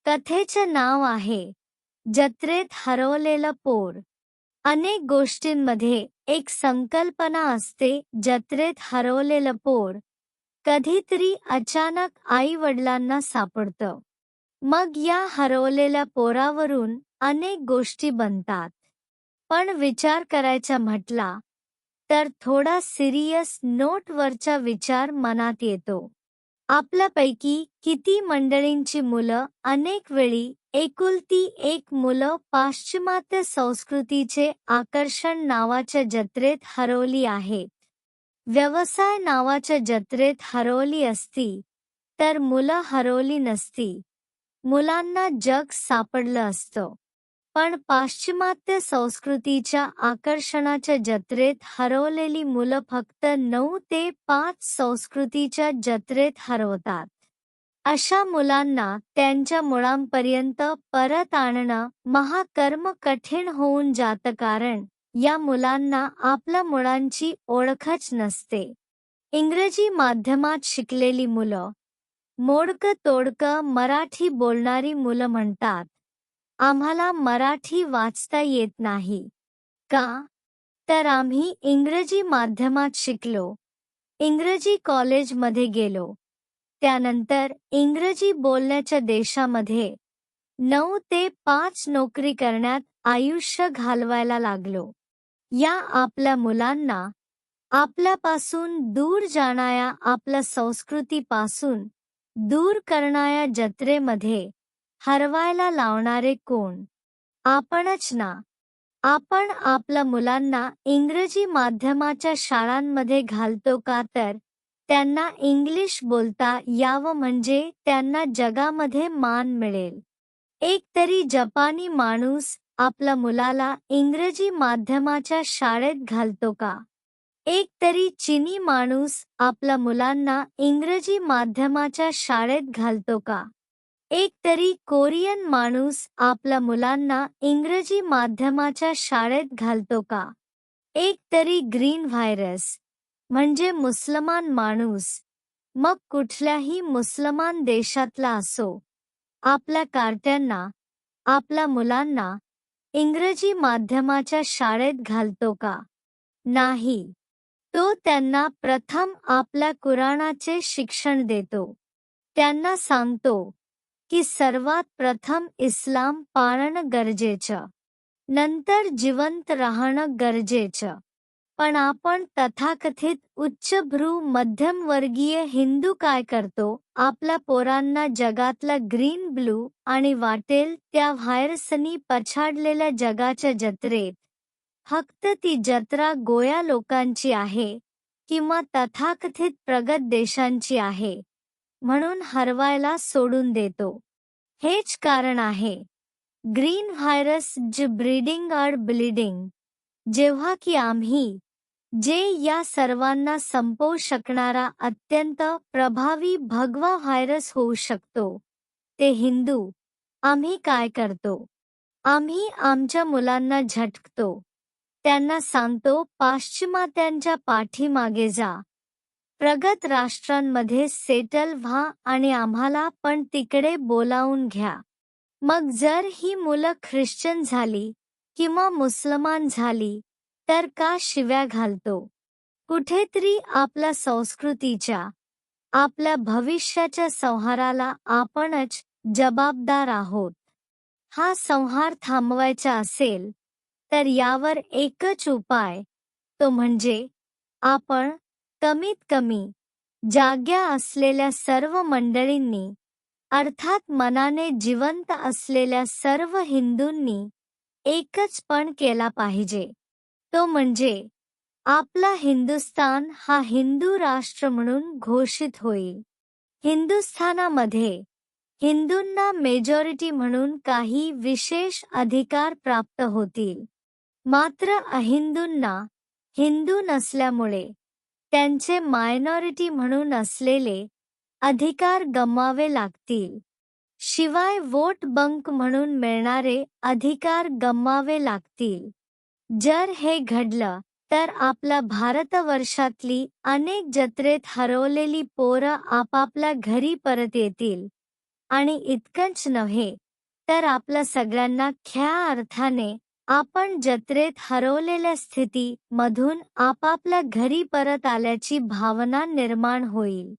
कथेचं नाव आहे जत्रेत हरवलेलं पोर. अनेक गोष्टींमध्ये एक संकल्पना असते. जत्रेत हरवलेलं पोर कधीतरी अचानक आई-वडिलांना सापडतं. मग या हरवलेल्या पोरावरून अनेक गोष्टी बनतात. पण विचार करायचा म्हटला तर थोडा सिरियस नोटवरचा विचार मनात येतो. आपल्यापैकी किती मंडळींची मुलं अनेक वेळी एकुलती एक मुलं पाश्चिमात्य संस्कृतीचे आकर्षण नावाच्या जत्रेत हरवली आहेत. व्यवसाय नावाच्या जत्रेत हरवली असती तर मुलं हरवली नसती. मुलांना जग सापडलं असतं. पण पाश्चिमात्य संस्कृतीच्या आकर्षणाच्या जत्रेत हरवलेली मुलं फक्त 9 ते 5 संस्कृतीच्या जत्रेत हरवतात. अशा मुलांना त्यांच्या मुळांपर्यंत परत आणणं महाकर्म कठीण होऊन जातं, कारण या मुलांना आपल्या मुळांची ओळखच नसते. इंग्रजी माध्यमात शिकलेली मुलं, मोडकं तोडकं मराठी बोलणारी मुलं म्हणतात, आम्हाला मराठी वाचता येत नाही. का? तर आम्ही इंग्रजी माध्यमात शिकलो, इंग्रजी कॉलेजमध्ये गेलो, त्यानंतर इंग्रजी बोलण्याच्या देशामध्ये 9 ते 5 नोकरी करण्यात आयुष्य घालवायला लागलो. या आपल्या मुलांना आपल्यापासून दूर जाणाऱ्या, आपल्या संस्कृतीपासून दूर करणाऱ्या जत्रेमध्ये हरवायला लावणारे कोण? आपणच ना. आपण आपल्या मुलांना इंग्रजी माध्यमाच्या शाळांमध्ये घालतो का तर त्यांना इंग्लिश बोलता यावं, म्हणजे त्यांना जगामध्ये मान मिळेल. एक तरी जपानी माणूस आपल्या मुलाला इंग्रजी माध्यमाच्या शाळेत घालतो का? एक तरी चीनी माणूस आपल्या मुलांना इंग्रजी माध्यमाच्या शाळेत घालतो का? एक तरी कोरियन माणूस आपल्या मुलांना इंग्रजी माध्यमाच्या शाळेत घालतो का? एक तरी ग्रीन व्हायरस म्हणजे मुसलमान माणूस, मग कुठल्याही मुसलमान देशातला असो, आपल्या कारट्यांना, आपल्या मुलांना इंग्रजी माध्यमाच्या शाळेत घालतो का? नाही. तो त्यांना प्रथम आपल्या कुराणाचे शिक्षण देतो. त्यांना सांगतो की सर्वात प्रथम इस्लाम पाळणं गरजेचं, नंतर जिवंत राहणं गरजेचं. पण आपण तथाकथित उच्चभ्रू मध्यमवर्गीय हिंदू काय करतो? आपल्या पोरांना जगातला ग्रीन ब्लू आणि वाटेल त्या व्हायरसनी पछाडलेल्या जगाच्या जत्रेत, फक्त ती जत्रा गोया लोकांची आहे किंवा तथाकथित प्रगत देशांची आहे म्हणून हरवायला सोडून देतो. हेच कारण आहे ग्रीन व्हायरस ज ब्रीडिंग आर ब्लीडिंग. जेव्हा की आम्ही जे या सर्वांना संपवू शकणारा अत्यंत प्रभावी भगवा व्हायरस होऊ शकतो, ते हिंदू, आम्ही काय करतो? आम्ही आमच्या मुलांना झटकतो. त्यांना सांगतो पाश्चिमात्यांच्या पाठीमागे जा, प्रगत राष्ट्रांमध्ये सेटल व्हा आणि आम्हाला पण तिकडे बोलावून घ्या. मग जर ही मुलं ख्रिश्चन झाली किंवा मुसलमान झाली तर का शिव्या घालतो? कुठेतरी आपल्या संस्कृतीच्या, आपल्या भविष्याच्या संहाराला आपणच जबाबदार आहोत. हा संहार थांबवायचा असेल तर यावर एकच उपाय, तो म्हणजे आपण कमीत कमी जाग्या असलेल्या सर्व मंडळींनी, अर्थात मनाने जिवंत असलेल्या सर्व हिंदूंनी एकच पण केला पाहिजे. तो म्हणजे आपला हिंदुस्तान हा हिंदू राष्ट्र म्हणून घोषित होईल. हिंदुस्थानामध्ये हिंदूंना मेजॉरिटी म्हणून काही विशेष अधिकार प्राप्त होतील, मात्र अहिंदूंना हिंदू नसल्यामुळे त्यांचे मायनॉरिटी म्हणून असलेले अधिकार गमवावे लागतील. शिवाय वोट बंक म्हणून मिळणारे अधिकार गमवावे लागतील. जर हे घडलं तर आपल्या भारतवर्षातली अनेक जत्रेत हरवलेली पोरं आपापल्या घरी परत येतील. आणि इतकंच नव्हे तर आपल्या सगळ्यांना खऱ्या अर्थाने आपण जत्रेत हरवलेल्या स्थिती मधून आपापल्या घरी परत आल्याची भावना निर्माण होईल.